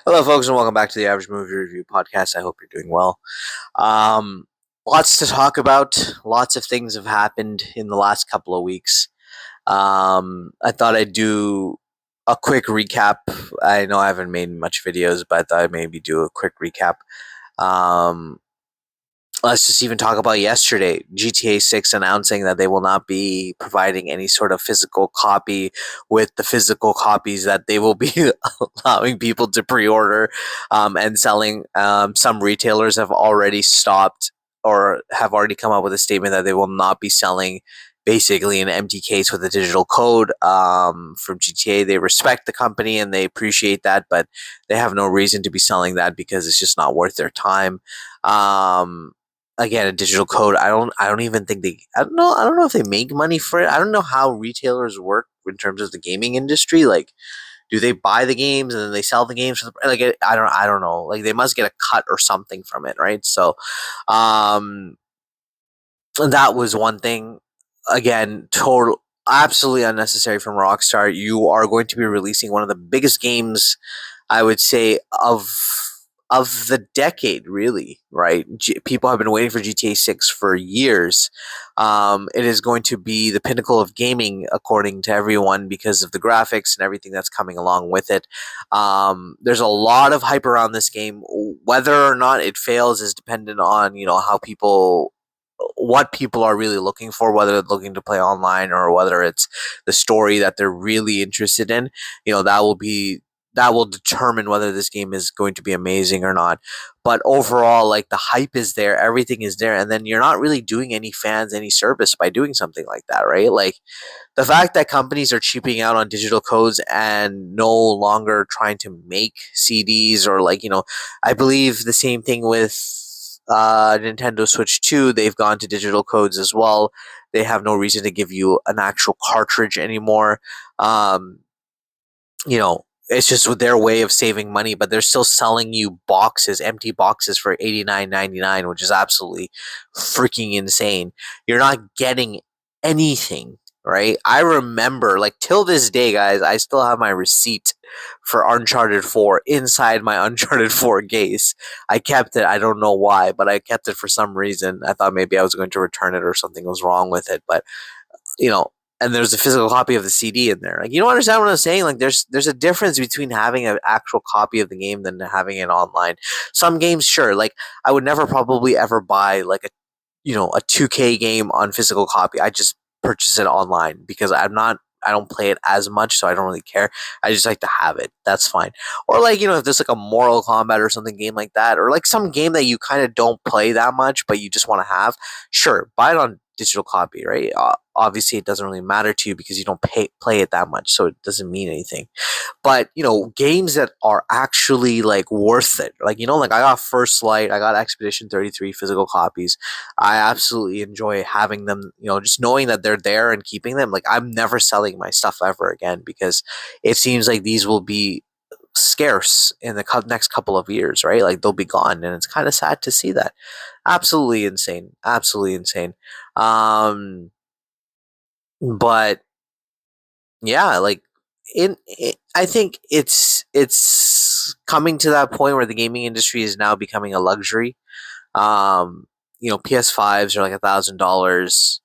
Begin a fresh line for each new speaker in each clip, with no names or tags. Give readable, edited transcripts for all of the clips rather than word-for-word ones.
Hello, folks, and welcome back to the Average Movie Review Podcast. I hope you're doing well. Um, Lots to talk about. Lots of things have happened in the last couple of weeks. I thought I'd do a quick recap. I know I haven't made much videos, but I thought I'd maybe do a quick recap. Um, let's just even talk about yesterday. GTA 6 announcing that they will not be providing any sort of physical copy with the physical copies that they will be allowing people to pre order and selling. Some retailers have already stopped or have already come up with a statement that they will not be selling basically an empty case with a digital code from GTA. They respect the company and they appreciate that, but they have no reason to be selling that because it's just not worth their time. Um, Again, a digital code. I don't even think they I don't know if they make money for it. I don't know how retailers work in terms of the gaming industry. Like, do they buy the games and then they sell the games for I don't know. Like, they must get a cut or something from it, right? So um that was one thing. Again, total absolutely unnecessary from Rockstar. You are going to be releasing one of the biggest games, I would say, of the decade, really, right? People have been waiting for GTA 6 for years. It is going to be the pinnacle of gaming, according to everyone, because of the graphics and everything that's coming along with it. There's a lot of hype around this game. Whether or not it fails is dependent on, how people what people are really looking for, whether they're looking to play online or whether it's the story that they're really interested in. That will determine whether this game is going to be amazing or not. But overall, like, the hype is there, everything is there, and then you're not really doing any fans any service by doing something like that, right? Like, the fact that companies are cheaping out on digital codes and no longer trying to make CDs, or, like, I believe the same thing with Nintendo Switch 2. They've gone to digital codes as well. They have no reason to give you an actual cartridge anymore. Um, it's just their way of saving money, but they're still selling you boxes, empty boxes for $89.99, which is absolutely freaking insane. You're not getting anything, right? I remember, like, till this day, guys, I still have my receipt for Uncharted 4 inside my Uncharted 4 case. I kept it. I don't know why, but I kept it for some reason. I thought maybe I was going to return it or something was wrong with it, but you know, and there's a physical copy of the CD in there. Like, you don't understand what I'm saying? Like, there's a difference between having an actual copy of the game than having it online. Some games, sure. Like, I would never probably ever buy like a 2K game on physical copy. I just purchase it online because I don't play it as much, so I don't really care. I just like to have it. That's fine. Or, like, if there's like a Mortal Kombat or something game like that, or like some game that you kind of don't play that much, but you just want to have, sure, buy it on digital copy, right? Obviously, it doesn't really matter to you because you don't play it that much, so it doesn't mean anything. But games that are actually, like, worth it, like, like, I got First Light, I got Expedition 33 physical copies. I absolutely enjoy having them, just knowing that they're there and keeping them. Like, I'm never selling my stuff ever again because it seems like these will be scarce in the next couple of years, right? Like, they'll be gone, and it's kind of sad to see that. Absolutely insane, absolutely insane. um but yeah, like, I think it's coming to that point where the gaming industry is now becoming a luxury. PS5s are like $1,000.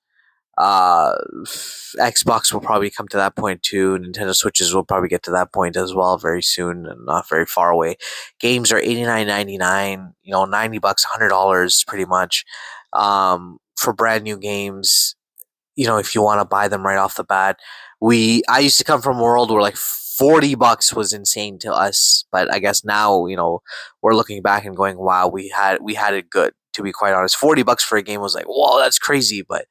Xbox will probably come to that point too. Nintendo Switches will probably get to that point as well very soon and not very far away. Games are $89.99, $90, $100 pretty much. For brand new games, if you want to buy them right off the bat. I used to come from a world where, like, $40 was insane to us, but I guess now, we're looking back and going, wow, we had it good, to be quite honest. $40 for a game was like, whoa, that's crazy, but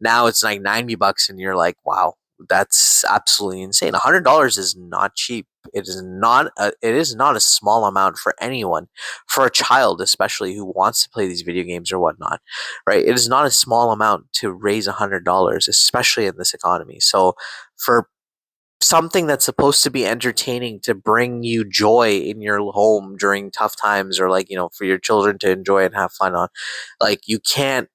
now it's like $90 and you're like, wow, that's absolutely insane. $100 is not cheap. It is not a small amount for anyone, for a child especially who wants to play these video games or whatnot, right? It is not a small amount to raise $100, especially in this economy. So, for something that's supposed to be entertaining, to bring you joy in your home during tough times, or, like, for your children to enjoy and have fun on, like, you can't.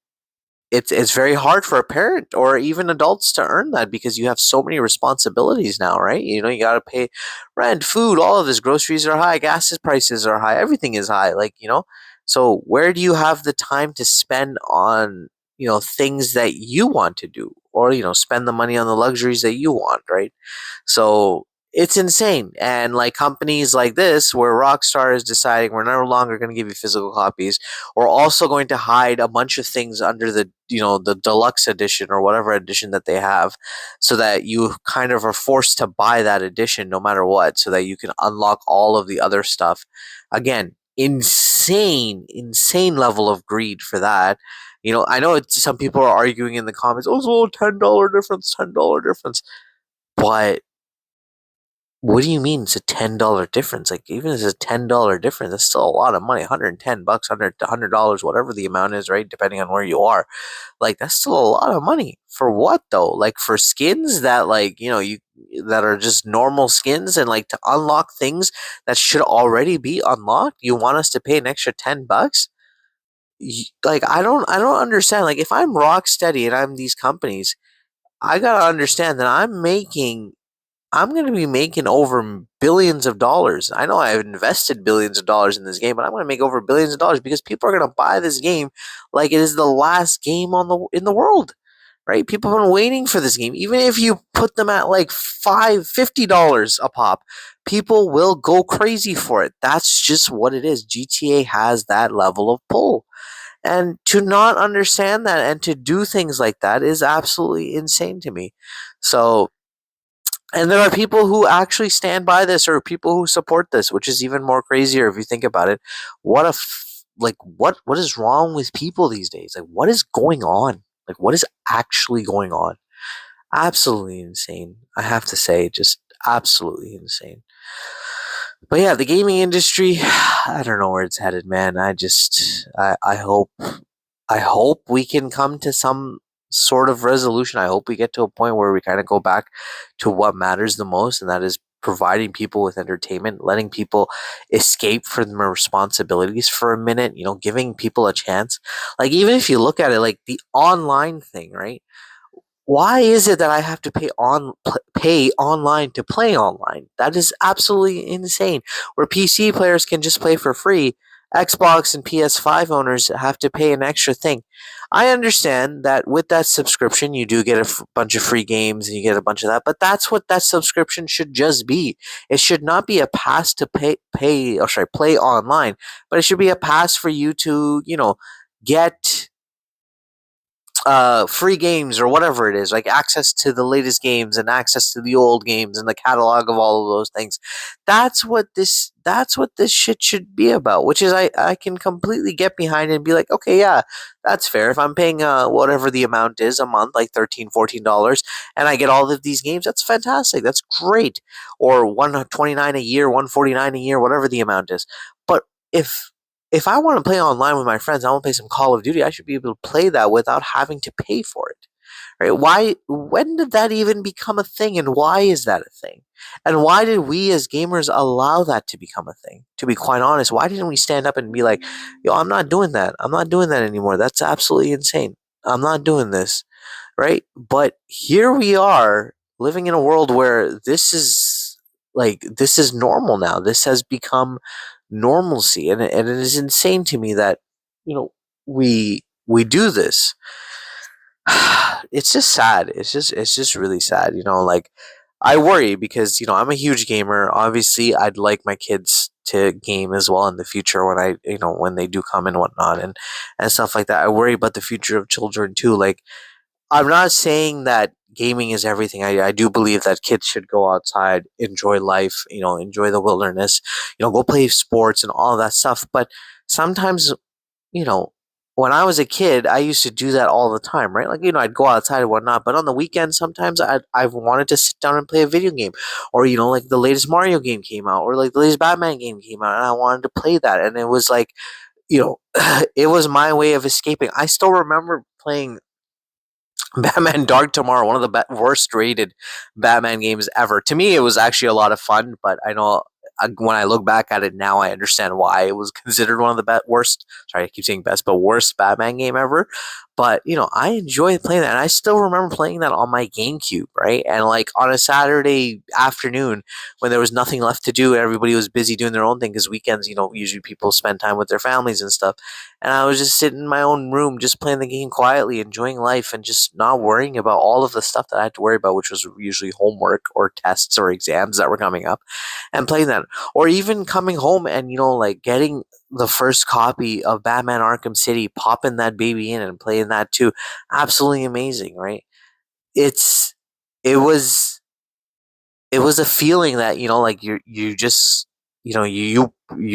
it's very hard for a parent or even adults to earn that because you have so many responsibilities now, right? You got to pay rent, food, all of this. Groceries are high, gas prices are high, everything is high. So where do you have the time to spend on things that you want to do, or spend the money on the luxuries that you want, right? So it's insane. And like companies like this, where Rockstar is deciding we're no longer going to give you physical copies, we're also going to hide a bunch of things under the deluxe edition or whatever edition that they have, so that you kind of are forced to buy that edition no matter what, so that you can unlock all of the other stuff. Again, insane level of greed for that. I know some people are arguing in the comments, oh, it's a little $10 difference, $10 difference. But what do you mean it's a $10 difference? Like, even if it's a $10 difference, that's still a lot of money. $110, $100, whatever the amount is, right? Depending on where you are. Like, that's still a lot of money. For what though? Like, for skins that, like, you that are just normal skins, and like to unlock things that should already be unlocked, you want us to pay an extra $10? Like, I don't understand. Like, if I'm Rocksteady and I'm these companies, I gotta understand that I'm going to be making over billions of dollars. I know I've invested billions of dollars in this game, but I'm going to make over billions of dollars because people are going to buy this game like it is the last game in the world, right? People have been waiting for this game. Even if you put them at like $50 a pop, people will go crazy for it. That's just what it is. GTA has that level of pull. And to not understand that and to do things like that is absolutely insane to me. So, and there are people who actually stand by this, or people who support this, which is even more crazier if you think about it. What is wrong with people these days? Like, what is going on? Like, what is actually going on? Absolutely insane. I have to say, just absolutely insane. But yeah, the gaming industry, I don't know where it's headed, man. I hope we can come to some sort of resolution. I hope we get to a point where we kind of go back to what matters the most, and that is providing people with entertainment, letting people escape from their responsibilities for a minute, giving people a chance. Like, even if you look at it like the online thing, right? Why is it that I have to pay online to play online? That is absolutely insane. Where PC players can just play for free, Xbox and PS5 owners have to pay an extra thing. I understand that with that subscription, you do get a bunch of free games and you get a bunch of that, but that's what that subscription should just be. It should not be a pass to play online, but it should be a pass for you to, get free games or whatever it is, like access to the latest games and access to the old games and the catalog of all of those things. That's what this shit should be about, which is I can completely get behind and be like, okay, yeah, that's fair. If I'm paying whatever the amount is a month, like $13, $14, and I get all of these games, that's fantastic, that's great. Or 129 a year, 149 a year, whatever the amount is. But if I want to play online with my friends, I want to play some Call of Duty, I should be able to play that without having to pay for it. Right? Why? When did that even become a thing, and why is that a thing? And why did we as gamers allow that to become a thing? To be quite honest, why didn't we stand up and be like, "Yo, I'm not doing that. I'm not doing that anymore. That's absolutely insane. I'm not doing this." Right? But here we are living in a world where this is normal now. This has become normalcy, and it is insane to me that we do this. It's just sad. It's just really sad. Like, I worry because I'm a huge gamer. Obviously, I'd like my kids to game as well in the future when when they do come and whatnot, and stuff like that. I worry about the future of children too. Like, I'm not saying that gaming is everything. I do believe that kids should go outside, enjoy life, enjoy the wilderness, go play sports and all of that stuff. But sometimes, you know, when I was a kid, I used to do that all the time, right? Like, I'd go outside and whatnot. But on the weekend, sometimes I've wanted to sit down and play a video game, or like the latest Mario game came out, or like the latest Batman game came out, and I wanted to play that, and it was like, it was my way of escaping. I still remember playing Batman Dark Tomorrow, one of the worst rated Batman games ever. To me, it was actually a lot of fun, but I know when I look back at it now, I understand why it was considered one of the worst. Sorry, I keep saying best, but worst Batman game ever. But I enjoy playing that, and I still remember playing that on my GameCube, right? And like on a Saturday afternoon when there was nothing left to do, everybody was busy doing their own thing because weekends, usually people spend time with their families and stuff. And I was just sitting in my own room, just playing the game quietly, enjoying life, and just not worrying about all of the stuff that I had to worry about, which was usually homework or tests or exams that were coming up, and playing that, or even coming home and like getting the first copy of Batman Arkham City, popping that baby in and playing that too. Absolutely amazing, right? It's it was it was a feeling that like you just you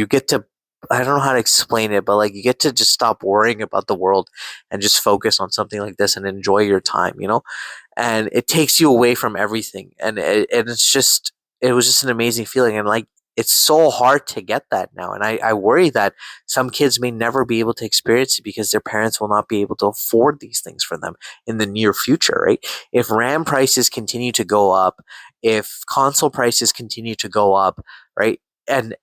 get to, I don't know how to explain it, but like you get to just stop worrying about the world and just focus on something like this and enjoy your time, and it takes you away from everything, and it was just an amazing feeling, and like it's so hard to get that now, and I worry that some kids may never be able to experience it because their parents will not be able to afford these things for them in the near future, right? If RAM prices continue to go up, if console prices continue to go up, right, and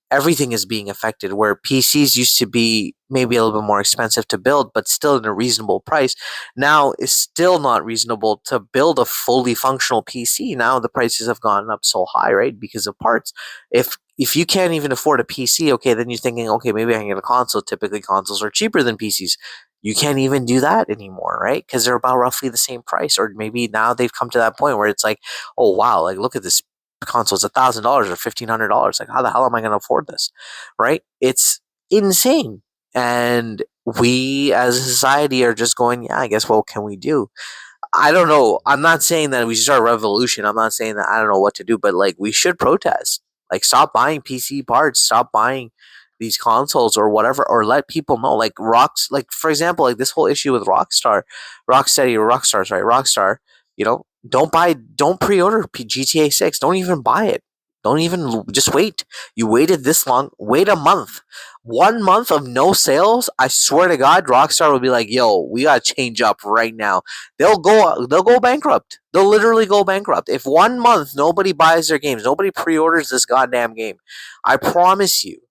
everything is being affected, where PCs used to be maybe a little bit more expensive to build but still in a reasonable price, now is still not reasonable to build a fully functional PC. Now the prices have gone up so high, right? Because of parts. If you can't even afford a PC, okay, then you're thinking, okay, maybe I can get a console. Typically consoles are cheaper than PCs. You can't even do that anymore, right? Because they're about roughly the same price. Or maybe now they've come to that point where it's like, oh wow, like look at this console, it's $1,000 or $1,500. Like, how the hell am I going to afford this? Right? It's insane. And we as a society are just going, yeah, I guess what can we do? I don't know. I'm not saying that we should start a revolution. I'm not saying that I don't know what to do, but like we should protest. Like stop buying PC parts, stop buying these consoles or whatever, or let people know. Like rocks, like for example, like this whole issue with Rocksteady or Rockstar, sorry, Rockstar. Don't pre-order GTA 6. Don't even buy it. Don't even just wait. You waited this long. Wait a month. 1 month of no sales. I swear to God, Rockstar will be like, "Yo, we gotta change up right now." They'll go bankrupt. They'll literally go bankrupt. If 1 month nobody buys their games, nobody pre-orders this goddamn game, I promise you,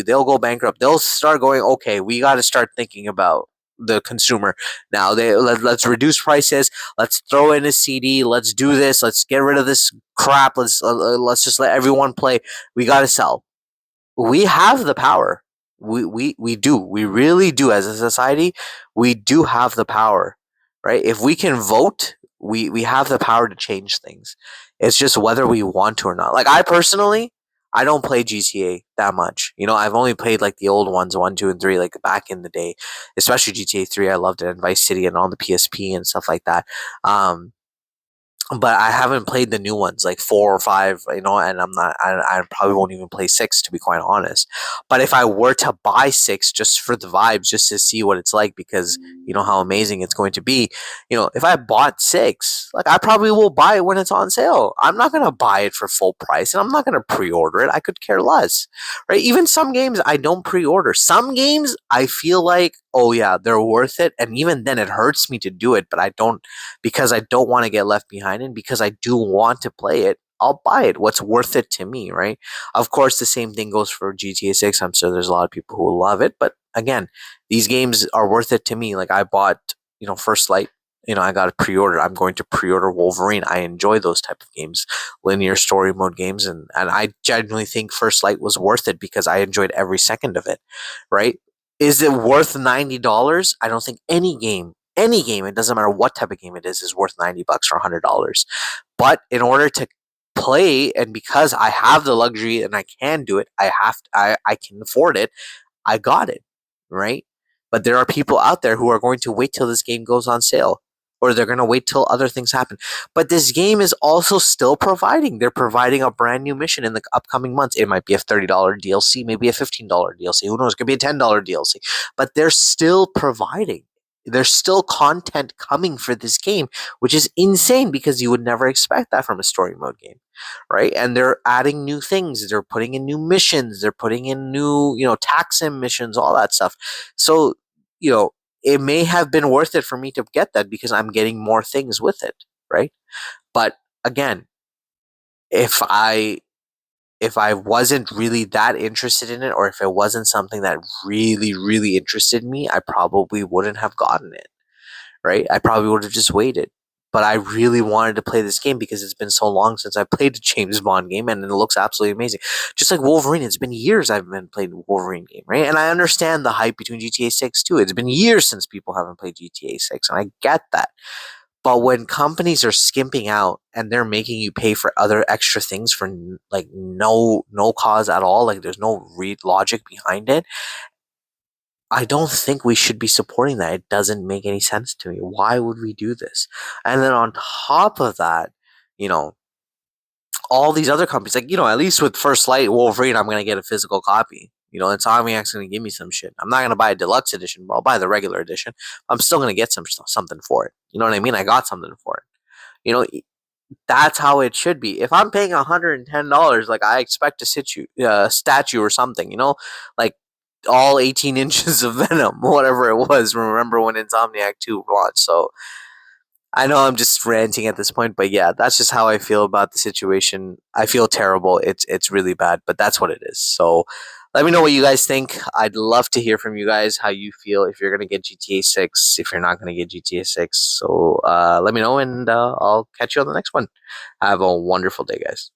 they'll go bankrupt. They'll start going, okay, we got to start thinking about the consumer now. Let's reduce prices. Let's throw in a CD. Let's do this. Let's get rid of this crap. Let's just let everyone play. We got to sell. We have the power. We do. We really do. As a society, we do have the power, right? If we can vote, we have the power to change things. It's just whether we want to or not. Like I personally, I don't play GTA that much. I've only played like the old ones, 1, 2, and 3, like back in the day. Especially GTA 3, I loved it, and Vice City, and on the PSP and stuff like that. But I haven't played the new ones like 4 or 5, and I probably won't even play 6, to be quite honest. But if I were to buy 6 just for the vibes, just to see what it's like, because you know how amazing it's going to be, if I bought 6, like I probably will buy it when it's on sale. I'm not going to buy it for full price, and I'm not going to pre-order it. I could care less, right? Even some games I don't pre-order. Some games I feel like, oh yeah, they're worth it, and even then it hurts me to do it, but I don't, because I don't want to get left behind and because I do want to play it. I'll buy it. What's worth it to me, right? Of course, the same thing goes for GTA 6. I'm sure there's a lot of people who will love it, but again, these games are worth it to me. Like I bought, First Light. I got a pre-order. I'm going to pre-order Wolverine. I enjoy those type of games, linear story mode games, and I genuinely think First Light was worth it because I enjoyed every second of it, right? Is it worth $90? I don't think any game, it doesn't matter what type of game it is worth $90 or $100. But in order to play, and because I have the luxury and I can do it, I can afford it, I got it, right? But there are people out there who are going to wait till this game goes on sale, or they're going to wait till other things happen. But this game is also still providing. They're providing a brand new mission in the upcoming months. It might be a $30 DLC, maybe a $15 DLC. Who knows? It could be a $10 DLC. But they're still providing. There's still content coming for this game, which is insane because you would never expect that from a story mode game, right? And they're adding new things. They're putting in new missions. They're putting in new, tax sim missions, all that stuff. So, it may have been worth it for me to get that because I'm getting more things with it, right? But again, if I if I wasn't really that interested in it, or if it wasn't something that really, really interested me, I probably wouldn't have gotten it, right? I probably would have just waited. But I really wanted to play this game because it's been so long since I played a James Bond game, and it looks absolutely amazing. Just like Wolverine, it's been years I've been playing a Wolverine game, right? And I understand the hype between GTA 6 too. It's been years since people haven't played GTA 6, and I get that. But when companies are skimping out and they're making you pay for other extra things for like no cause at all, like there's no logic behind it, I don't think we should be supporting that. It doesn't make any sense to me. Why would we do this? And then on top of that, you know, all these other companies, like, at least with First Light Wolverine, I'm gonna get a physical copy. Insomniac's gonna give me some shit. I'm not gonna buy a deluxe edition, but I'll buy the regular edition. I'm still gonna get something for it. You know what I mean? I got something for it. You know, that's how it should be. If I'm paying $110, like I expect a statue or something. Like all 18 inches of Venom, whatever it was. Remember when Insomniac 2 launched? So I know I'm just ranting at this point, but yeah, that's just how I feel about the situation. I feel terrible. It's really bad, but that's what it is. So let me know what you guys think. I'd love to hear from you guys how you feel if you're gonna get GTA 6, if you're not gonna get GTA 6. So let me know, and I'll catch you on the next one. Have a wonderful day, guys.